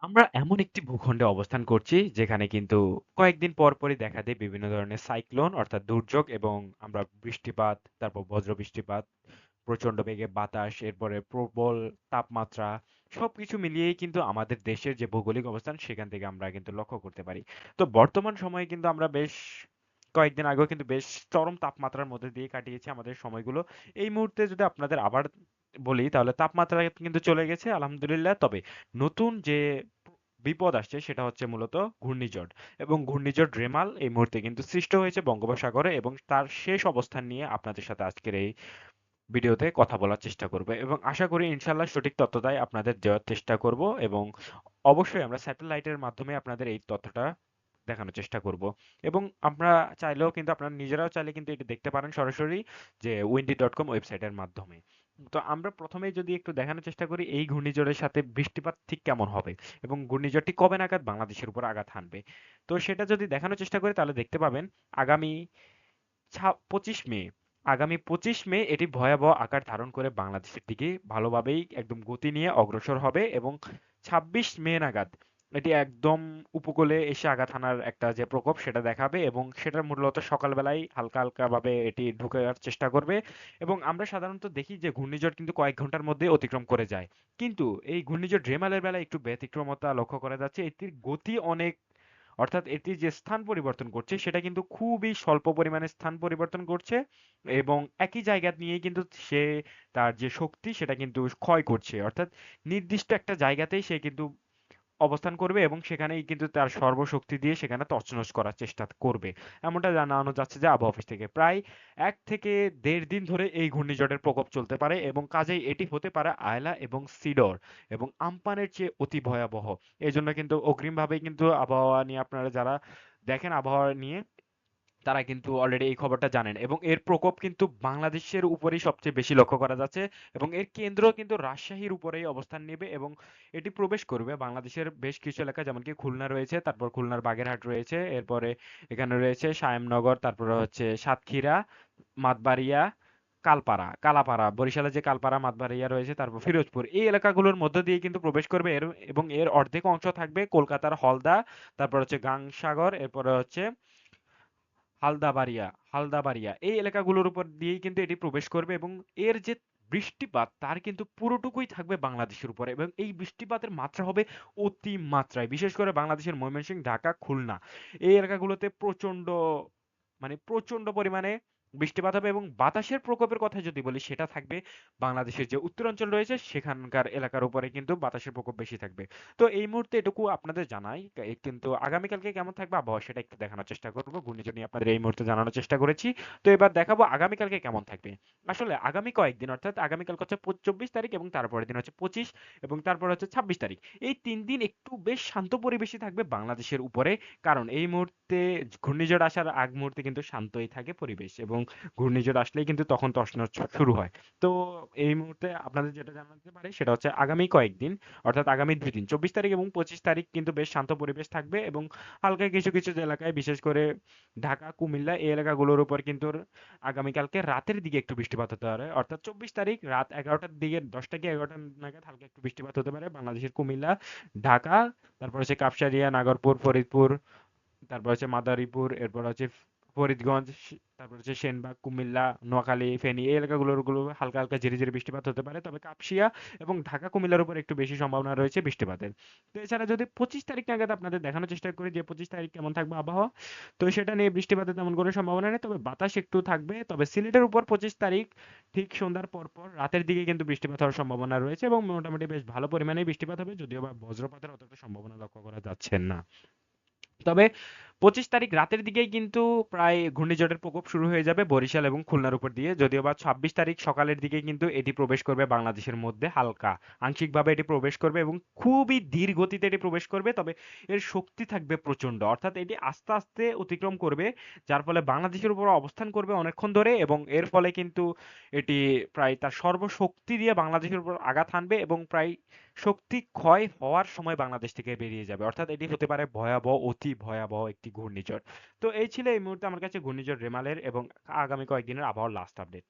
আমরা এমন একটি ভূখণ্ডে অবস্থান করছি যেখানে কিন্তু কয়েকদিন পর পরই দেখা দেয় বিভিন্ন ধরনের সাইক্লোন অর্থাৎ দুর্যোগ এবং আমরা বৃষ্টিপাত, তারপর বজ্র বৃষ্টিপাত, প্রচন্ড বেগে বাতাস, এরপরে প্রবল তাপমাত্রা সবকিছু মিলিয়েই কিন্তু আমাদের দেশের যে ভৌগোলিক অবস্থান সেখান থেকে আমরা কিন্তু লক্ষ্য করতে পারি। তো বর্তমান সময়ে কিন্তু আমরা বেশ কয়েকদিন আগেও কিন্তু বেশ চরম তাপমাত্রার মধ্যে দিয়ে কাটিয়েছি আমাদের সময়গুলো। এই মুহূর্তে যদি আপনাদের আবার বলি তাহলে তাপমাত্রা কিন্তু চলে গেছে আলহামদুলিল্লাহ। তবে নতুন যে বিপদ আসছে সেটা হচ্ছে মূলত ঘূর্ণিঝড় এবং ঘূর্ণিঝড় রেমাল এই মুহূর্তে কিন্তু সৃষ্ট হয়েছে বঙ্গোপসাগরে এবং তার শেষ অবস্থান নিয়ে আপনাদের সাথে আজকের এই ভিডিওতে কথা বলার চেষ্টা করব এবং আশা করি ইনশাল্লাহ সঠিক তথ্যটাই আপনাদের দেওয়ার চেষ্টা করব এবং অবশ্যই আমরা স্যাটেলাইটের মাধ্যমে আপনাদের এই তথ্যটা দেখানোর চেষ্টা করব এবং আমরা চাইলেও কিন্তু আপনারা নিজেরাও চাইলে কিন্তু এটি দেখতে পারেন সরাসরি যে windy.com ওয়েবসাইটের মাধ্যমে। তো আমরা প্রথমেই যদি একটু দেখানোর চেষ্টা করি এই ঘূর্ণিঝড়ের সাথে বৃষ্টিপাত ঠিক কেমন হবে এবং ঘূর্ণিঝড়টি কবে নাগাদ বাংলাদেশের উপর আঘাত হানবে। তো সেটা যদি দেখানোর চেষ্টা করি তাহলে দেখতে পাবেন আগামী 25 মে আগামী 25 মে এটি ভয়াবহ আকার ধারণ করে বাংলাদেশের দিকে ভালোভাবেই একদম গতি নিয়ে অগ্রসর হবে এবং 26 মে নাগাদ এটি একদম উপকূলে এসে আঘাত হানার একটা যে প্রকোপ সেটা দেখাবে এবং সেটা মূলত সকালবেলায় হালকা হালকা ভাবে এটি ঢুকার চেষ্টা করবে এবং আমরা সাধারণত দেখি যে ঘূর্ণিঝড় কিন্তু কয়েক ঘন্টার মধ্যে অতিক্রম করে যায়, কিন্তু এই ঘূর্ণিঝড় রেমালের বেলায় একটু ব্যতিক্রমতা লক্ষ্য করা যাচ্ছে। এটির গতি অনেক, অর্থাৎ এটি যে স্থান পরিবর্তন করছে সেটা কিন্তু খুবই স্বল্প পরিমাণে স্থান পরিবর্তন করছে এবং একই জায়গা নিয়েই কিন্তু সে তার যে শক্তি সেটা কিন্তু ক্ষয় করছে, অর্থাৎ নির্দিষ্ট একটা জায়গাতেই সে কিন্তু অবস্থান করবে এবং সেখানেই কিন্তু তার সর্বশক্তি দিয়ে সেখানে তছনছ করার চেষ্টা করবে। এমনটা জানানো যাচ্ছে যে আবহাওয়া অফিস থেকে প্রায় 1 থেকে 1.5 দিন ধরে এই ঘূর্ণিঝড়ের প্রকোপ চলতে পারে এবং কাজেই এটি হতে পারে আয়লা এবং সিডর এবং আম্পানের চেয়ে অতি ভয়াবহ। এজন্য কিন্তু অগ্রিমভাবেই কিন্তু আবহাওয়া নিয়ে আপনারা যারা দেখেন আবহাওয়া নিয়ে তারা কিন্তু অলরেডি এই খবরটা জানেন এবং এর প্রকোপ কিন্তু বাংলাদেশের উপরেই সবচেয়ে বেশি লক্ষ্য করা যাচ্ছে এবং এর কেন্দ্র কিন্তু রাজশাহীর উপরেই অবস্থান নেবে এবং এটি প্রবেশ করবে বাংলাদেশের বেশ কিছু এলাকা, যেমন কি খুলনা রয়েছে, তারপর খুলনার বাগেরহাট রয়েছে, এরপরে এখানে রয়েছে সায়েমনগর, তারপরে হচ্ছে সাতক্ষীরা, মাতবাড়িয়া, কালাপাড়া, বরিশালের যে কালপাড়া, মাতবাড়িয়া রয়েছে, তারপর ফিরোজপুর, এই এলাকাগুলোর মধ্য দিয়ে কিন্তু প্রবেশ করবে এর এবং এর অর্ধেক অংশ থাকবে কলকাতার হলদা, তারপর হচ্ছে গাংসাগর, এরপরে হচ্ছে হালদাবাড়িয়া এই এলাকাগুলোর উপর দিয়েই কিন্তু এটি প্রবেশ করবে এবং এর যে বৃষ্টিপাত তার কিন্তু পুরোটুকুই থাকবে বাংলাদেশের উপরে এবং এই বৃষ্টিপাতের মাত্রা হবে অতি মাত্রায়, বিশেষ করে বাংলাদেশের ময়মনসিংহ, ঢাকা, খুলনা এই এলাকাগুলোতে প্রচন্ড, মানে প্রচন্ড পরিমাণে বৃষ্টিপাত হবে এবং বাতাসের প্রকোপের কথা যদি বলি সেটা থাকবে বাংলাদেশের যে উত্তরাঞ্চল রয়েছে সেখানকার এলাকার উপরে কিন্তু বাতাসের প্রকোপ বেশি থাকবে। তো এই মুহূর্তে এটুকু আপনাদের জানাই, কিন্তু আগামীকালকে কেমন থাকবে আবহাওয়া সেটা একটু দেখানোর চেষ্টা করবো, ঘূর্ণিঝড় নিয়ে আপনাদের এই মুহূর্তে জানানোর চেষ্টা করেছি। তো এবার দেখাবো আগামীকালকে কেমন থাকবে। আসলে আগামী কয়েকদিন অর্থাৎ আগামীকাল হচ্ছে 24 তারিখ এবং তারপরের দিন হচ্ছে 25 এবং তারপর হচ্ছে 26 তারিখ, এই 3 দিন একটু বেশ শান্ত পরিবেশই থাকবে বাংলাদেশের উপরে, কারণ এই মুহূর্তে ঘূর্ণিঝড় আসার আগ মুহূর্তে কিন্তু শান্তই থাকে পরিবেশ এবং ঘূর্ণিঝড় আসলেই কিন্তু তখন তছনছ শুরু হয়। তো এই মুহূর্তে আপনাদের যেটা জানাতে পারি সেটা হচ্ছে আগামী কয়েকদিন অর্থাৎ আগামী 2 দিন 24 তারিখ এবং 25 তারিখ কিন্তু বেশ শান্ত পরিবেশ থাকবে এবং হালকা কিছু কিছু এলাকায় বিশেষ করে ঢাকা, কুমিল্লা এই এলাকাগুলোর উপর কিন্তু আগামীকালকে রাতের দিকে একটু বৃষ্টিপাত হতে পারে, অর্থাৎ 24 তারিখ রাত 11টার দিকে, 10টা কি 11টা নাগাদ হালকা একটু বৃষ্টিপাত হতে পারে বাংলাদেশের কুমিল্লা, ঢাকা, তারপর হচ্ছে কাপসারিয়া, নাগরপুর, ফরিদপুর, তারপর হচ্ছে মাদারীপুর, এরপর হচ্ছে ফরিদগঞ্জ, তারপর হচ্ছে সেনবাগ, কুমিল্লা, নোয়াখালী, ফেনী এই এলাকাগুলো হালকা হালকা ঝিরি ঝিরি বৃষ্টিপাত হতে পারে, তবে কাপসিয়া এবং ঢাকা, কুমিল্লার উপর একটু বেশি সম্ভাবনা রয়েছে বৃষ্টিপাতের। তো এছাড়া যদি 25 তারিখ নাগাদ আপনাদের দেখানোর চেষ্টা করি যে 25 তারিখ কেমন থাকবে আবহাওয়া, তো সেটা নিয়ে বৃষ্টিপাতের তেমন কোনো সম্ভাবনা নেই, তবে বাতাস একটু থাকবে, তবে সিলেটের উপর 25 তারিখ ঠিক সন্ধ্যার পর পর রাতের দিকে কিন্তু বৃষ্টিপাত হওয়ার সম্ভাবনা রয়েছে এবং মোটামুটি বেশ ভালো পরিমাণে বৃষ্টিপাত হবে, যদিও বা বজ্রপাতের অতটা সম্ভাবনা লক্ষ্য করা যাচ্ছে না। তবে 25 তারিখ রাতের দিকেই কিন্তু প্রায় ঘূর্ণিঝড়ের প্রকোপ শুরু হয়ে যাবে বরিশাল এবং খুলনার উপর দিয়ে, যদিও বা 26 তারিখ সকালের দিকে কিন্তু এটি প্রবেশ করবে বাংলাদেশের মধ্যে হালকা আংশিকভাবে এটি প্রবেশ করবে এবং খুবই ধীর গতিতে এটি প্রবেশ করবে, তবে এর শক্তি থাকবে প্রচন্ড, অর্থাৎ এটি আস্তে আস্তে অতিক্রম করবে, যার ফলে বাংলাদেশের উপর অবস্থান করবে অনেকক্ষণ ধরে এবং এর ফলে কিন্তু এটি প্রায় তার সর্বশক্তি দিয়ে বাংলাদেশের উপর আঘাত হানবে এবং প্রায় শক্তি ক্ষয় হওয়ার সময় বাংলাদেশ থেকে বেরিয়ে যাবে, অর্থাৎ এটি হতে পারে ভয়াবহ, অতি ভয়াবহ একটি ঘূর্ণিঝড়। তো এই ছিল এই মুহূর্তে আমার কাছে ঘূর্ণিঝড় রেমালের এবং আগামী কয়েকদিনের আবহাওয়ার লাস্ট আপডেট।